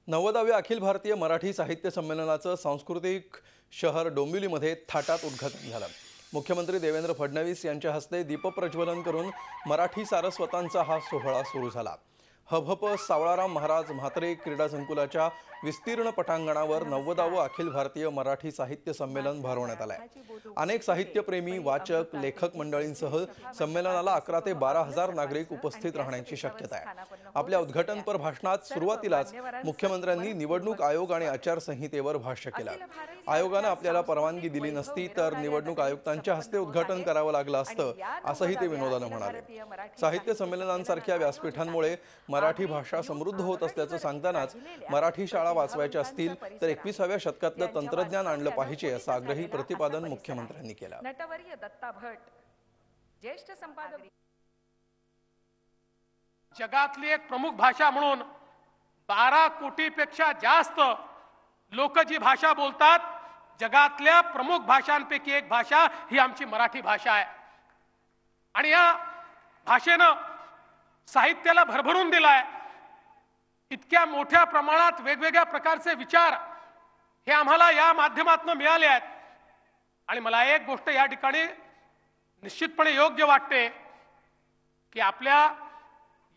90व्या अखिल भारतीय मराठी साहित्य संमेलनाचं सांस्कृतिक शहर डोंबिवलीमध्ये थाटात उद्घाटन झालं। मुख्यमंत्री देवेंद्र फडणवीस यांच्या हस्ते दीपप्रज्वलन करून मराठी सारस्वतांचा हा सोहळा सुरू झाला। हभप सावळाराम महाराज म्हात्रे क्रीडा संकुलाच्या विस्तीर्ण पटांगणावर 90वे अखिल भारतीय मराठी साहित्य संमेलन भरवण्यात आले। अनेक साहित्यप्रेमी, वाचक, लेखक मंडळींसह संमेलनाला 11 ते 12 हजार नागरिक उपस्थित राहण्याची शक्यता आहे। आपल्या उद्घाटनपर भाषणात सुरुवातीलाच मुख्यमंत्र्यांनी निवडणूक आयोग आणि आचारसंहितेवर भाष्य केलं। आयोगाने आपल्याला परवानगी दिली नसती तर निवडणूक आयुक्तांच्या हस्ते उद्घाटन करावं लागलं असतं, असंही ते विनोदाने म्हणाले। साहित्य संमेलनांसारख्या व्यासपीठांमुळे मराठी भाषा समृद्ध होत असल्याचं सांगतानाच मराठी शाळा वाचवायच्या असतील तर 21व्या शतकातलं तंत्रज्ञान आणलं पाहिजे असं आग्रही प्रतिपादन मुख्यमंत्र्यांनी केलं। नटवर्य दत्ता भट, ज्येष्ठ संपादक। जगातली एक प्रमुख भाषा म्हणून 12 कोटीपेक्षा जास्त लोक जी भाषा बोलतात, जगातल्या प्रमुख भाषांपैकी एक भाषा ही आमची मराठी भाषा आहे। आणि या भाषेनं साहित्याला भरभरून दिलाय। इतक्या मोठ्या प्रमाणात वेगवेगळ्या प्रकारचे विचार हे आम्हाला या माध्यमातून मिळाले आहेत। आणि मला एक गोष्ट या ठिकाणी निश्चितपणे योग्य वाटते की आपल्या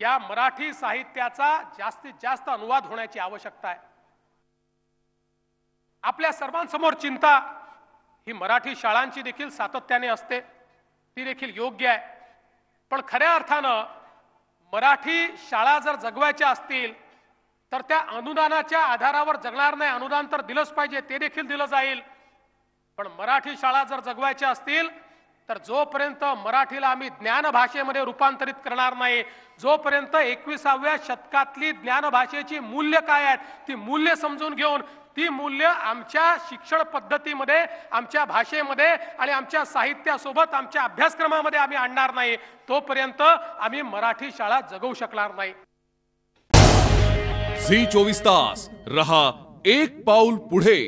या मराठी साहित्याचा जास्तीत जास्त अनुवाद होण्याची आवश्यकता आहे। आपल्या सर्वांसमोर चिंता ही मराठी शाळांची देखील सातत्याने असते, ती देखील योग्य आहे। पण खऱ्या अर्थानं मराठी शाळा जर जगवायच्या असतील तर त्या अनुदानाच्या आधारावर जगणार नाही। अनुदान तर दिलंच पाहिजे, ते देखील दिलं जाईल, पण मराठी शाळा जर जगवायच्या असतील तर जोपर्यंत मराठीला आम्ही ज्ञान भाषेमध्ये रूपांतरित करणार नाही, जोपर्यंत 21व्या शतकातली ज्ञान भाषेची मूल्य काय आहेत ती मूल्य समजून घेऊन ती मूल्य आमच्या शिक्षण पद्धतीमध्ये, आमच्या भाषेमध्ये आणि आमच्या साहित्यासोबत आमच्या अभ्यासक्रमामध्ये आम्ही आणणार नाही, तोपर्यंत आम्ही मराठी शाळा जगवू शकणार नाही। झी 24 तास रहा एक पाऊल पुढे।